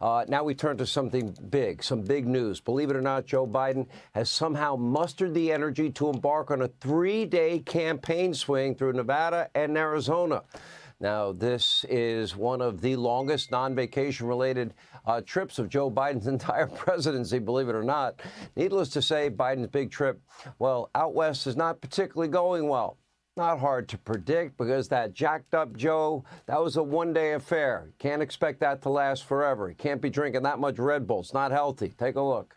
Now we turn to something big, some big news. Believe it or not, Joe Biden has somehow mustered the energy to embark on a 3-day campaign swing through Nevada and Arizona. Now, this is one of the longest non-vacation related trips of Joe Biden's entire presidency, believe it or not. Needless to say, Biden's big trip, well, out west is not particularly going well. Not hard to predict because that jacked up Joe, that was a one-day affair. Can't expect that to last forever. He can't be drinking that much Red Bull. It's not healthy. Take a look.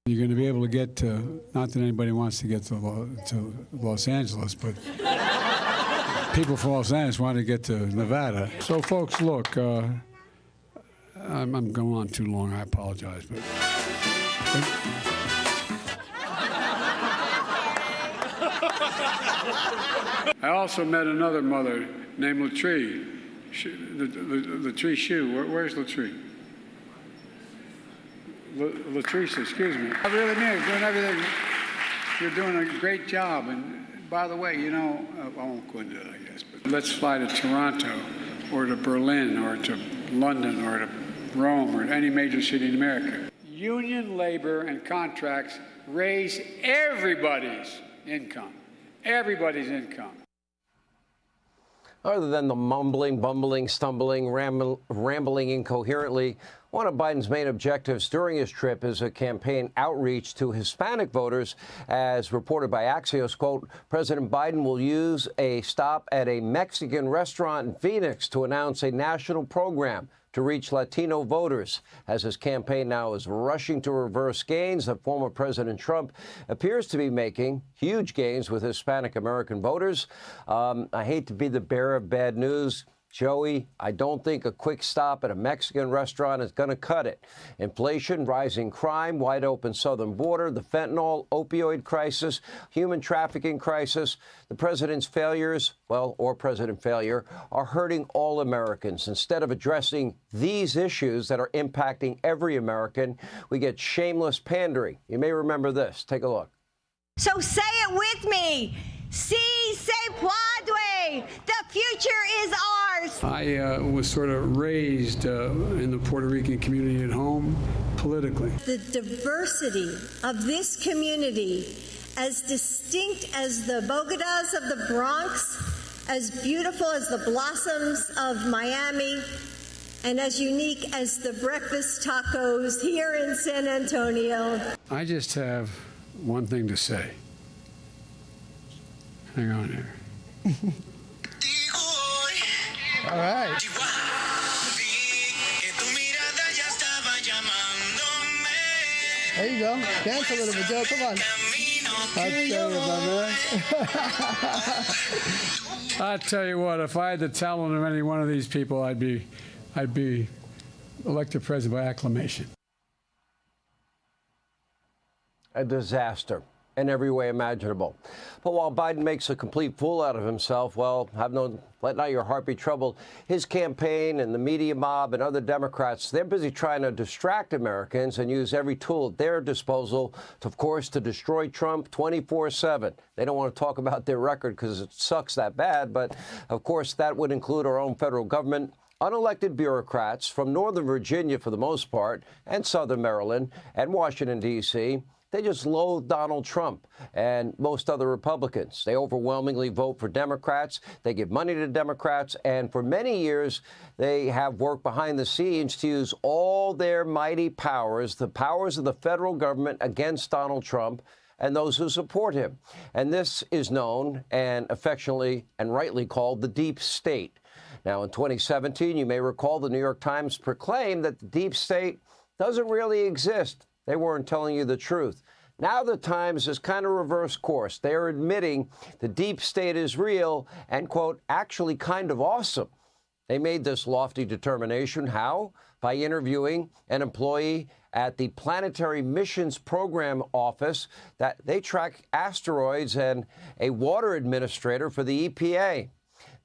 You're going to be able to get to, not that anybody wants to get to Los Angeles, but people from Los Angeles want to get to Nevada. So, folks, look, I'm going on too long. I apologize. But I also met another mother named Latree. Latree Shoe. Where's Latree? Latrice, excuse me. I really mean it. Doing everything. You're doing a great job. And by the way, you know, I won't go into that, I guess. But let's fly to Toronto, or to Berlin, or to London, or to Rome, or any major city in America. Union labor and contracts raise everybody's income. Everybody's income. Other than the mumbling, bumbling, stumbling, rambling incoherently, one of Biden's main objectives during his trip is a campaign outreach to Hispanic voters. As reported by Axios, quote, President Biden will use a stop at a Mexican restaurant in Phoenix to announce a national program to reach Latino voters, as his campaign now is rushing to reverse gains that former President Trump appears to be making, huge gains with Hispanic American voters. I hate to be the bearer of bad news, Joey, I don't think a quick stop at a Mexican restaurant is going to cut it. Inflation, rising crime, wide open southern border, the fentanyl, opioid crisis, human trafficking crisis, the president's failures, well, or president failure, are hurting all Americans. Instead of addressing these issues that are impacting every American, we get shameless pandering. You may remember this. Take a look. So say it with me. Si se puede. The future is ours. I was sort of raised in the Puerto Rican community at home politically. The diversity of this community, as distinct as the Bogotas of the Bronx, as beautiful as the blossoms of Miami, and as unique as the breakfast tacos here in San Antonio. I just have one thing to say. Hang on here. All right. There you go. Dance a little bit, Joe. Come on. I'll tell you, my man. I'll tell you what, if I had the talent of any one of these people, I'd be elected president by acclamation. A disaster in every way imaginable. But while Biden makes a complete fool out of himself, well, let not your heart be troubled. His campaign and the media mob and other Democrats, they're busy trying to distract Americans and use every tool at their disposal, of course, to destroy Trump 24/7. They don't want to talk about their record because it sucks that bad, but of course that would include our own federal government, unelected bureaucrats from Northern Virginia for the most part, and Southern Maryland, and Washington, D.C., they just loathe Donald Trump and most other Republicans. They overwhelmingly vote for Democrats. They give money to Democrats. And for many years, they have worked behind the scenes to use all their mighty powers, the powers of the federal government, against Donald Trump and those who support him. And this is known and affectionately and rightly called the deep state. Now, in 2017, you may recall the New York Times proclaimed that the deep state doesn't really exist. They weren't telling you the truth. Now the Times has kind of reversed course. They are admitting the deep state is real and, quote, actually kind of awesome. They made this lofty determination. How? By interviewing an employee at the Planetary Missions Program Office that they track asteroids and a water administrator for the EPA.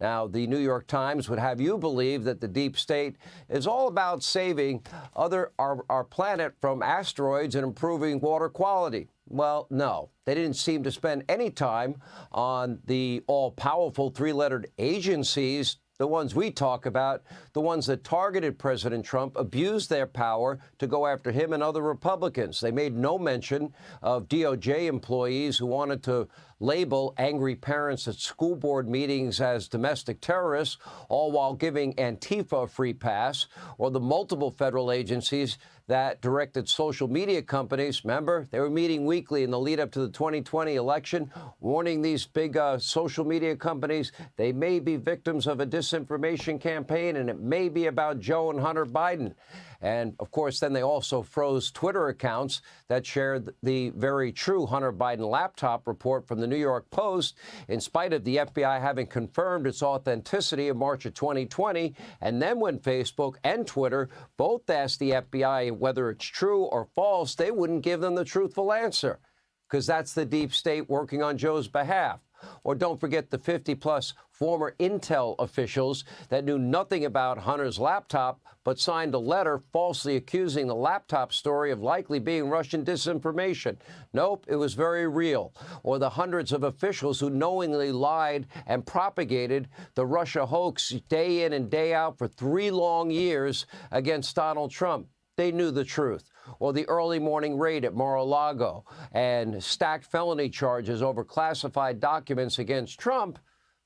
Now, the New York Times would have you believe that the deep state is all about saving our planet from asteroids and improving water quality. Well, no, they didn't seem to spend any time on the all-powerful three-lettered agencies the ones we talk about, the ones that targeted President Trump, abused their power to go after him and other Republicans. They made no mention of DOJ employees who wanted to label angry parents at school board meetings as domestic terrorists, all while giving Antifa a free pass, or the multiple federal agencies that directed social media companies. Remember, they were meeting weekly in the lead up to the 2020 election, warning these big social media companies they may be victims of a disinformation campaign, and it may be about Joe and Hunter Biden. And, of course, then they also froze Twitter accounts that shared the very true Hunter Biden laptop report from the New York Post, in spite of the FBI having confirmed its authenticity in March of 2020. And then when Facebook and Twitter both asked the FBI whether it's true or false, they wouldn't give them the truthful answer, because that's the deep state working on Joe's behalf. Or don't forget the 50-plus former Intel officials that knew nothing about Hunter's laptop but signed a letter falsely accusing the laptop story of likely being Russian disinformation. Nope, it was very real. Or the hundreds of officials who knowingly lied and propagated the Russia hoax day in and day out for 3 long years against Donald Trump. They knew the truth. Or the early morning raid at Mar-a-Lago and stacked felony charges over classified documents against Trump,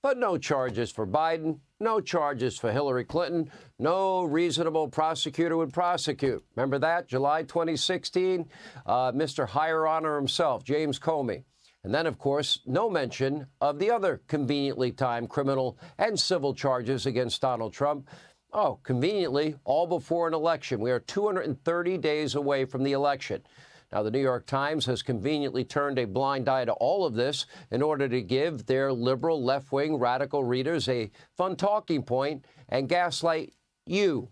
but no charges for Biden, no charges for Hillary Clinton. No reasonable prosecutor would prosecute. Remember that? July 2016, Mr. Higher Honor himself, James Comey. And then, of course, no mention of the other conveniently timed criminal and civil charges against Donald Trump. Oh, conveniently, all before an election. We are 230 days away from the election. Now, the New York Times has conveniently turned a blind eye to all of this in order to give their liberal, left-wing, radical readers a fun talking point and gaslight you.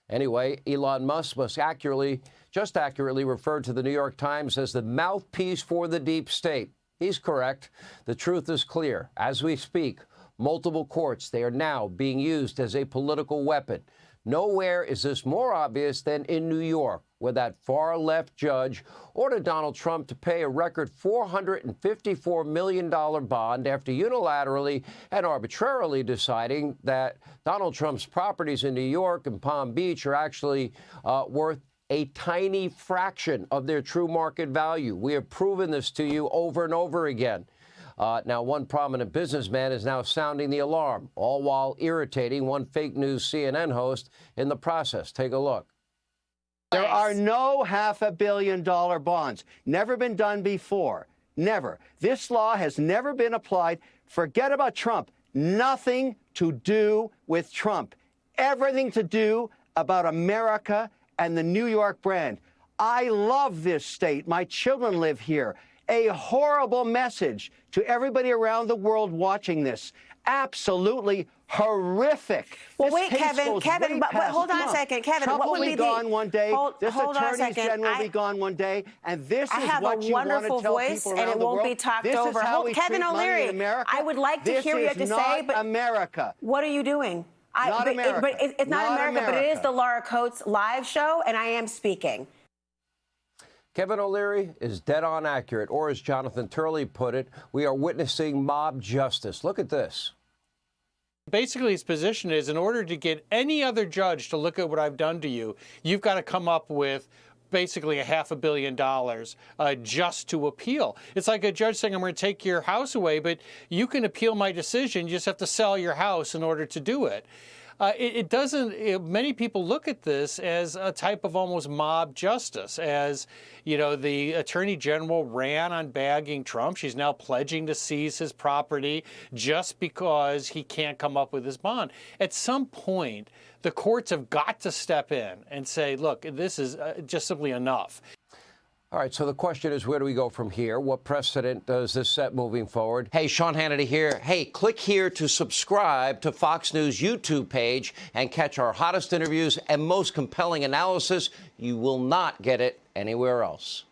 Anyway, Elon Musk must accurately refer to the New York Times as the mouthpiece for the deep state. He's correct. The truth is clear. As we speak, multiple courts, they are now being used as a political weapon. Nowhere is this more obvious than in New York, where that far-left judge ordered Donald Trump to pay a record $454 million bond after unilaterally and arbitrarily deciding that Donald Trump's properties in New York and Palm Beach are actually worth a tiny fraction of their true market value. We have proven this to you over and over again. Now, one prominent businessman is now sounding the alarm, all while irritating one fake news CNN host in the process. Take a look. There are no $500 million bonds. Never been done before. Never. This law has never been applied. Forget about Trump. Nothing to do with Trump. Everything to do about America and the New York brand. I love this state. My children live here. A horrible message to everybody around the world watching this. Absolutely horrific. Well, wait, Kevin, but hold on a second. Kevin, Trump what would will be be gone one day. This Attorney General will be gone one day. And this is what you want to tell people around the world. I have a wonderful voice, and it won't be talked over. Kevin O'Leary, I would like to hear what you have to say, but America. What are you doing? Not America. But it's not America, but it is the Laura Coates live show, and I am speaking. Kevin O'Leary is dead on accurate, or as Jonathan Turley put it, we are witnessing mob justice. Look at this. Basically, his position is in order to get any other judge to look at what I've done to you, you've got to come up with basically $500 million just to appeal. It's like a judge saying, I'm going to take your house away, but you can appeal my decision. You just have to sell your house in order to do it. Many people look at this as a type of almost mob justice, as, you know, the Attorney General ran on bagging Trump. She's now pledging to seize his property just because he can't come up with his bond. At some point, the courts have got to step in and say, look, this is just simply enough. All right, so the question is, where do we go from here? What precedent does this set moving forward? Hey, Sean Hannity here. Hey, click here to subscribe to Fox News YouTube page and catch our hottest interviews and most compelling analysis. You will not get it anywhere else.